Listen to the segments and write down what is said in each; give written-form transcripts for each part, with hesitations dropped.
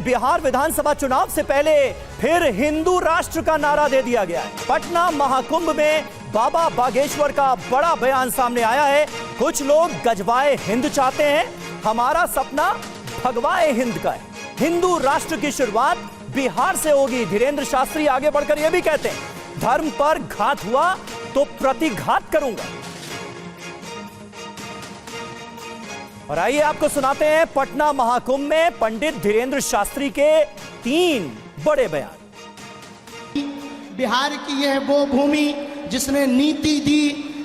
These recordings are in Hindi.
बिहार विधानसभा चुनाव से पहले फिर हिंदू राष्ट्र का नारा दे दिया गया है। पटना महाकुंभ में बाबा बागेश्वर का बड़ा बयान सामने आया है। कुछ लोग गजवाए हिंद चाहते हैं, हमारा सपना भगवाए हिंद का है। हिंदू राष्ट्र की शुरुआत बिहार से होगी। धीरेंद्र शास्त्री आगे बढ़कर यह भी कहते हैं, धर्म पर घात हुआ तो प्रतिघात करूंगा। और आइए आपको सुनाते हैं पटना महाकुंभ में पंडित धीरेंद्र शास्त्री के 3 बड़े बयान। बिहार की यह वो भूमि जिसने नीति दी,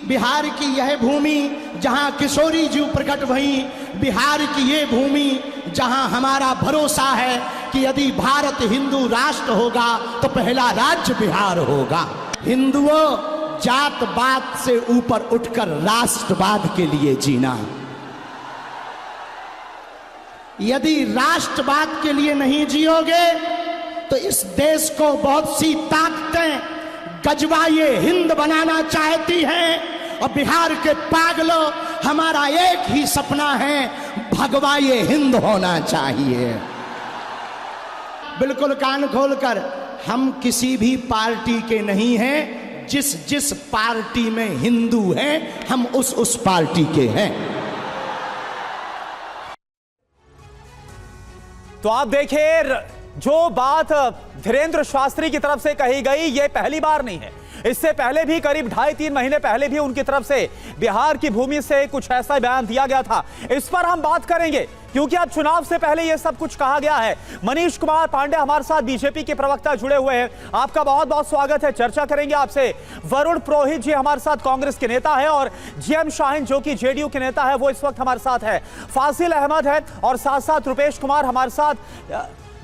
बिहार की यह भूमि जहां किशोरी जी प्रकट हुई, बिहार की यह भूमि जहां हमारा भरोसा है कि यदि भारत हिंदू राष्ट्र होगा तो पहला राज्य बिहार होगा। हिंदुओं, जात पात से ऊपर उठकर राष्ट्रवाद के लिए जीना। यदि राष्ट्रवाद के लिए नहीं जियोगे तो इस देश को बहुत सी ताकतें गजवाए हिंद बनाना चाहती हैं, और बिहार के पागलों, हमारा एक ही सपना है, भगवाए हिंद होना चाहिए। बिल्कुल कान खोलकर, हम किसी भी पार्टी के नहीं हैं। जिस जिस पार्टी में हिंदू हैं, हम उस पार्टी के हैं। तो आप देखिए, जो बात धीरेंद्र शास्त्री की तरफ से कही गई, यह पहली बार नहीं है। इससे पहले भी करीब 2.5-3 महीने पहले भी उनकी तरफ से बिहार की भूमि से कुछ ऐसा बयान दिया गया था। इस पर हम बात करेंगे क्योंकि अब चुनाव से पहले यह सब कुछ कहा गया है। मनीष कुमार पांडे हमारे साथ बीजेपी के प्रवक्ता जुड़े हुए हैं, आपका बहुत बहुत स्वागत है। चर्चा करेंगे आपसे। वरुण पुरोहित जी हमारे साथ कांग्रेस के नेता है, और जीएम शाहीन जो कि जेडीयू के नेता है, वो इस वक्त हमारे साथ है। फासिल अहमद है, और साथ साथ रुपेश कुमार हमारे साथ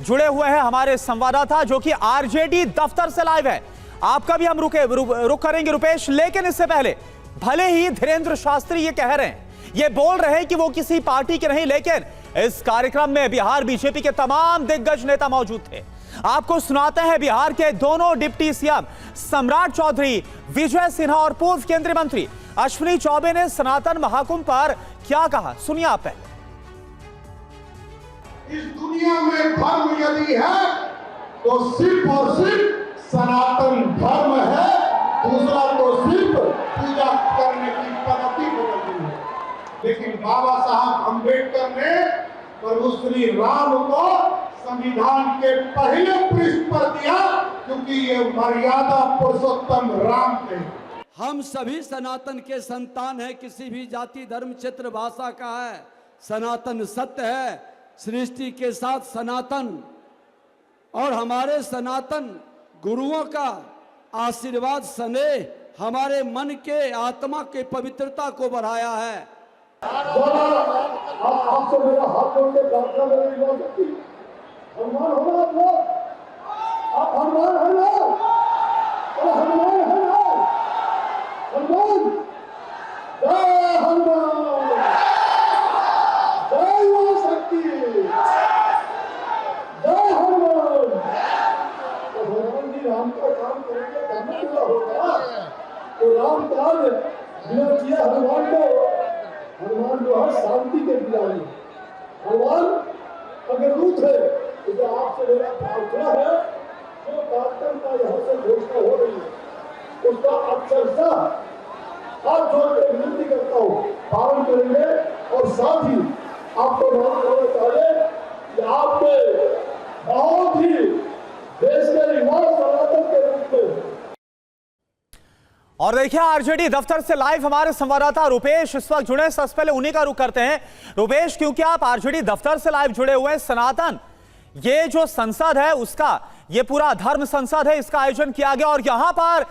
जुड़े हुए हैं, हमारे संवाददाता जो कि आरजेडी दफ्तर से लाइव है। आपका भी हम रुक करेंगे रुपेश, लेकिन इससे पहले, भले ही धीरेंद्र शास्त्री ये कह रहे हैं, ये बोल रहे हैं कि वो किसी पार्टी के नहीं, लेकिन इस कार्यक्रम में बिहार बीजेपी के तमाम दिग्गज नेता मौजूद थे। आपको सुनाते हैं बिहार के दोनों डिप्टी सीएम सम्राट चौधरी, विजय सिन्हा और पूर्व केंद्रीय मंत्री अश्विनी चौबे ने सनातन महाकुंभ पर क्या कहा, सुनिए आप पहले। इस दुनिया में धर्म यदि है तो सिर्फ और सिर्फ सनातन धर्म है, दूसरा तो सिर्फ पूजा करने की पद्धति बदली है। लेकिन बाबा साहब अम्बेडकर ने प्रभु श्री राम को संविधान के पहले पृष्ठ पर दिया, क्योंकि ये मर्यादा पुरुषोत्तम राम थे। हम सभी सनातन के संतान हैं, किसी भी जाति धर्म क्षेत्र भाषा का है। सनातन सत्य है, सृष्टि के साथ सनातन, और हमारे सनातन गुरुओं का आशीर्वाद स्नेह हमारे मन के आत्मा के पवित्रता को बढ़ाया है। आपसे मेरा हाथ जोड़ के प्रार्थना करने की सकती, हनुमान हो ना आप लोग, आप हनुमान है ना, हनुमान है ना, हनुमान, जय हनुमान, जय मां शक्ति, जय हनुमान। तो भगवान जी राम का काम करेंगे तब ना पूरा होगा। तो राम काज बिना किया हनुमान जो है शांति के पुजारी। भगवान अगर रूठ है तो आपसे मेरा प्रार्थना है, जो कार्यक्रम का यहाँ से घोषणा हो रही है उसका अक्षरशः हाथ जोड़ के विनती करता हूँ, पालन करेंगे। और साथ ही आपको मान करना चाहिए कि आपने बहुत ही देश के युवा सनातन के रूप में। और देखिए, आरजेडी दफ्तर से लाइव हमारे संवाददाता रुपेश इस वक्त जुड़े। सबसे पहले उन्हीं का रुख करते हैं। रुपेश, क्योंकि आप आरजेडी दफ्तर से लाइव जुड़े हुए हैं, सनातन ये जो संसद है उसका, ये पूरा धर्म संसद है, इसका आयोजन किया गया, और यहां पर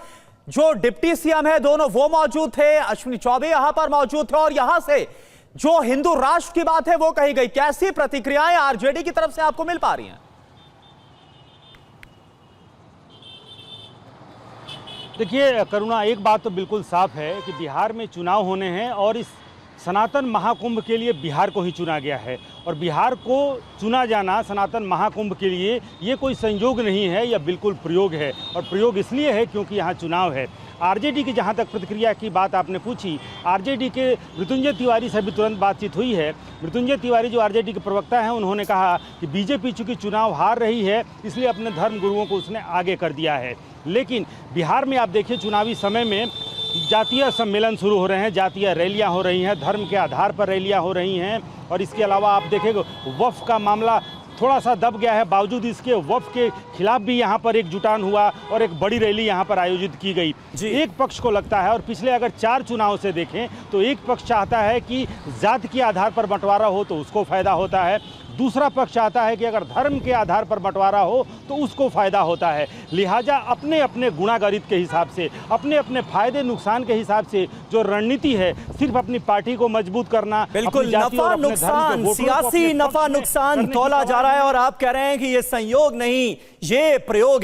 जो डिप्टी सीएम है दोनों वो मौजूद थे, अश्विनी चौबे यहां पर मौजूद थे, और यहां से जो हिंदू राष्ट्र की बात है वो कही गई। कैसी प्रतिक्रियाएं आरजेडी की तरफ से आपको मिल पा रही हैं? देखिए करुणा, एक बात तो बिल्कुल साफ है कि बिहार में चुनाव होने हैं, और इस सनातन महाकुंभ के लिए बिहार को ही चुना गया है और बिहार को चुना जाना सनातन महाकुंभ के लिए ये कोई संयोग नहीं है, यह बिल्कुल प्रयोग है। और प्रयोग इसलिए है क्योंकि यहाँ चुनाव है। आरजेडी की जहाँ तक प्रतिक्रिया की बात आपने पूछी, आरजेडी के मृत्युंजय तिवारी से भी तुरंत बातचीत हुई है। मृत्युंजय तिवारी जो आरजेडी के प्रवक्ता हैं, उन्होंने कहा कि बीजेपी चूंकि चुनाव हार रही है इसलिए अपने धर्म गुरुओं को उसने आगे कर दिया है। लेकिन बिहार में आप देखिए चुनावी समय में जातीय सम्मेलन शुरू हो रहे हैं, जातीय रैलियां हो रही हैं, धर्म के आधार पर रैलियां हो रही हैं। और इसके अलावा आप देखेंगे वक्फ का मामला थोड़ा सा दब गया है, बावजूद इसके वक्फ के खिलाफ भी यहाँ पर एक जुटान हुआ और एक बड़ी रैली यहाँ पर आयोजित की गई। एक पक्ष को लगता है, और पिछले अगर 4 चुनाव से देखें तो एक पक्ष चाहता है कि जात के आधार पर बंटवारा हो तो उसको फायदा होता है, दूसरा पक्ष चाहता है कि अगर धर्म के आधार पर बंटवारा हो तो उसको फायदा होता है। लिहाजा अपने अपने गुणागरित के हिसाब से, अपने अपने फायदे नुकसान के हिसाब से जो रणनीति है, सिर्फ अपनी पार्टी को मजबूत करना, बिल्कुल नफा नुकसान, सियासी नफा नुकसान तौला जा रहा है और आप कह रहे हैं कि ये संयोग नहीं, ये प्रयोग है।